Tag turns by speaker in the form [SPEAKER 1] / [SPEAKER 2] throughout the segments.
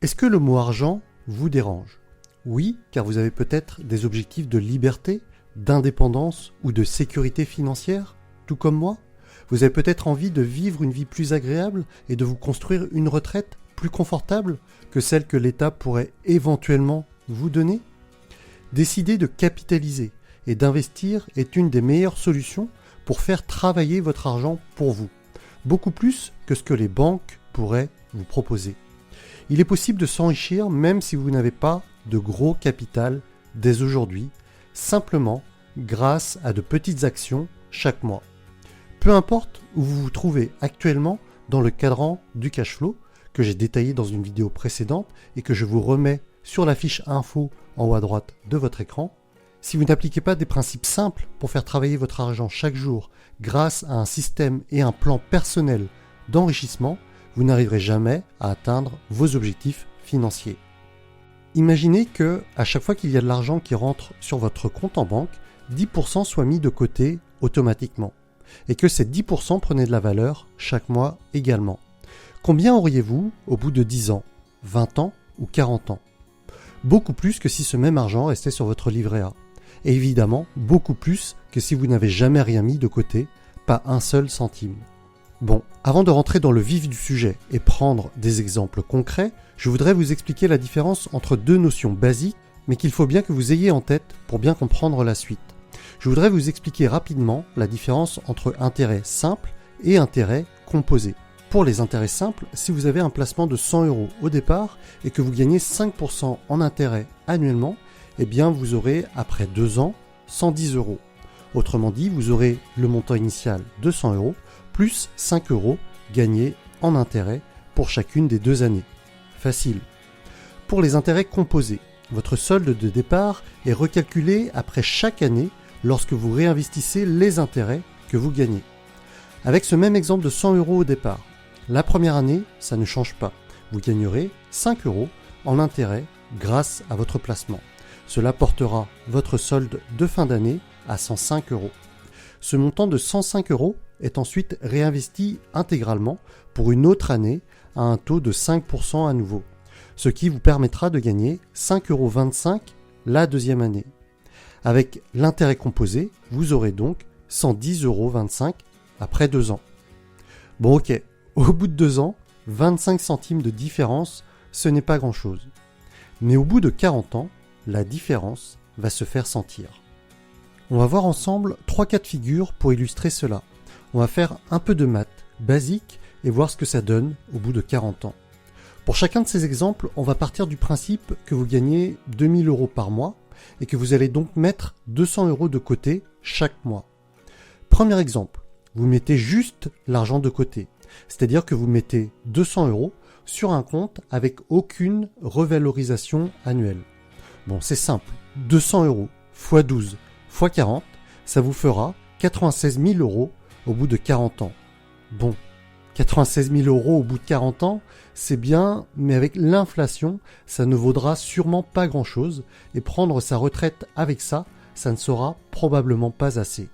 [SPEAKER 1] Est-ce que le mot argent vous dérange? Oui, car vous avez peut-être des objectifs de liberté, d'indépendance ou de sécurité financière, tout comme moi. Vous avez peut-être envie de vivre une vie plus agréable et de vous construire une retraite plus confortable que celle que l'État pourrait éventuellement vous donner. Décider de capitaliser et d'investir est une des meilleures solutions pour faire travailler votre argent pour vous, beaucoup plus que ce que les banques pourraient vous proposer. Il est possible de s'enrichir même si vous n'avez pas de gros capital dès aujourd'hui, simplement grâce à de petites actions chaque mois. Peu importe où vous vous trouvez actuellement dans le cadran du cash flow, que j'ai détaillé dans une vidéo précédente et que je vous remets sur la fiche info en haut à droite de votre écran, si vous n'appliquez pas des principes simples pour faire travailler votre argent chaque jour grâce à un système et un plan personnel d'enrichissement, vous n'arriverez jamais à atteindre vos objectifs financiers. Imaginez que, à chaque fois qu'il y a de l'argent qui rentre sur votre compte en banque, 10% soit mis de côté automatiquement, et que ces 10% prenaient de la valeur chaque mois également. Combien auriez-vous au bout de 10 ans, 20 ans ou 40 ans? Beaucoup plus que si ce même argent restait sur votre livret A. Et évidemment, beaucoup plus que si vous n'avez jamais rien mis de côté, pas un seul centime. Bon, avant de rentrer dans le vif du sujet et prendre des exemples concrets, je voudrais vous expliquer la différence entre deux notions basiques, mais qu'il faut bien que vous ayez en tête pour bien comprendre la suite. Je voudrais vous expliquer rapidement la différence entre intérêt simple et intérêt composé. Pour les intérêts simples, si vous avez un placement de 100 € au départ et que vous gagnez 5% en intérêt annuellement, eh bien vous aurez, après 2 ans, 110 €. Autrement dit, vous aurez le montant initial de 100 € plus 5 € gagnés en intérêt pour chacune des 2 années. Facile. Pour les intérêts composés, votre solde de départ est recalculé après chaque année lorsque vous réinvestissez les intérêts que vous gagnez. Avec ce même exemple de 100 € au départ, la première année, ça ne change pas. Vous gagnerez 5 € en intérêt grâce à votre placement. Cela portera votre solde de fin d'année à 105 €. Ce montant de 105 € est ensuite réinvesti intégralement pour une autre année à un taux de 5% à nouveau, ce qui vous permettra de gagner 5,25 € la deuxième année. Avec l'intérêt composé, vous aurez donc 110,25 € après 2 ans. Bon ok, au bout de 2 ans, 25 centimes de différence, ce n'est pas grand-chose. Mais au bout de 40 ans, la différence va se faire sentir. On va voir ensemble 3 cas de figure pour illustrer cela. On va faire un peu de maths basique et voir ce que ça donne au bout de 40 ans. Pour chacun de ces exemples, on va partir du principe que vous gagnez 2000 € par mois et que vous allez donc mettre 200 € de côté chaque mois. Premier exemple, vous mettez juste l'argent de côté, c'est-à-dire que vous mettez 200 € sur un compte avec aucune revalorisation annuelle. Bon, c'est simple, 200 € x 12 x 40, ça vous fera 96 000 € au bout de 40 ans. Bon, 96 000 € au bout de 40 ans, c'est bien, mais avec l'inflation, ça ne vaudra sûrement pas grand-chose, et prendre sa retraite avec ça, ça ne sera probablement pas assez.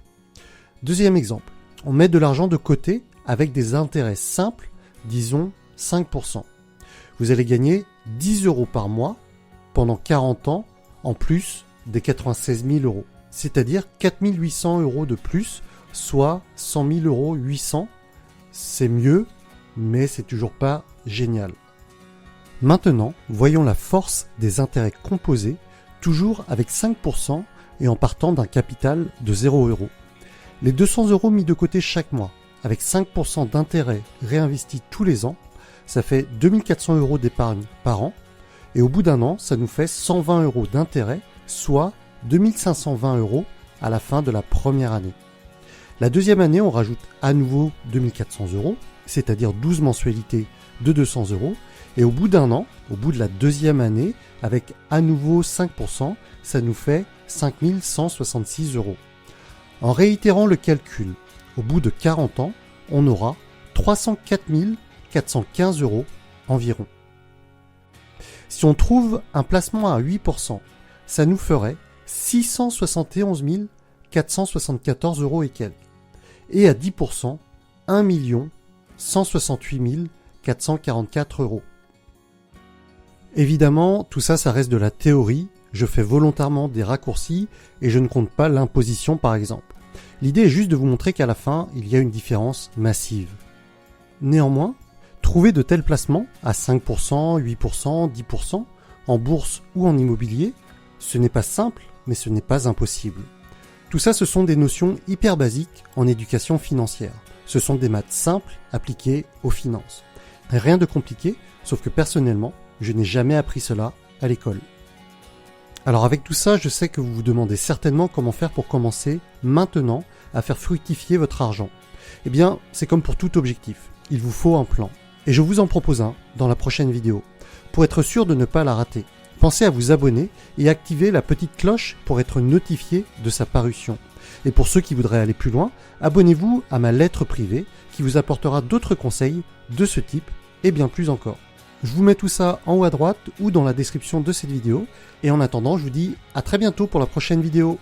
[SPEAKER 1] Deuxième exemple, on met de l'argent de côté avec des intérêts simples, disons 5%. Vous allez gagner 10 € par mois pendant 40 ans, en plus des 96 000 €, c'est-à-dire 4 800 € de plus, soit 100 000 € 800. C'est mieux, mais c'est toujours pas génial. Maintenant, voyons la force des intérêts composés, toujours avec 5% et en partant d'un capital de 0 €. Les 200 € mis de côté chaque mois, avec 5% d'intérêt réinvestis tous les ans, ça fait 2400 € d'épargne par an, et au bout d'un an, ça nous fait 120 € d'intérêt, soit 2520 € à la fin de la première année. La deuxième année, on rajoute à nouveau 2400 €, c'est-à-dire 12 mensualités de 200 €, et au bout d'un an, au bout de la deuxième année, avec à nouveau 5%, ça nous fait 5166 €. En réitérant le calcul, au bout de 40 ans, on aura 304 415 € environ. Si on trouve un placement à 8%, ça nous ferait 671 474 € et quelques. Et à 10%, 1 168 444 €. Évidemment, tout ça, ça reste de la théorie. Je fais volontairement des raccourcis et je ne compte pas l'imposition par exemple. L'idée est juste de vous montrer qu'à la fin, il y a une différence massive. Néanmoins, trouver de tels placements à 5%, 8%, 10% en bourse ou en immobilier, ce n'est pas simple, mais ce n'est pas impossible. Tout ça, ce sont des notions hyper basiques en éducation financière. Ce sont des maths simples appliquées aux finances. Rien de compliqué, sauf que personnellement, je n'ai jamais appris cela à l'école. Alors avec tout ça, je sais que vous vous demandez certainement comment faire pour commencer maintenant à faire fructifier votre argent. Eh bien, c'est comme pour tout objectif, il vous faut un plan. Et je vous en propose un dans la prochaine vidéo. Pour être sûr de ne pas la rater, pensez à vous abonner et activer la petite cloche pour être notifié de sa parution. Et pour ceux qui voudraient aller plus loin, abonnez-vous à ma lettre privée qui vous apportera d'autres conseils de ce type et bien plus encore. Je vous mets tout ça en haut à droite ou dans la description de cette vidéo. Et en attendant, je vous dis à très bientôt pour la prochaine vidéo.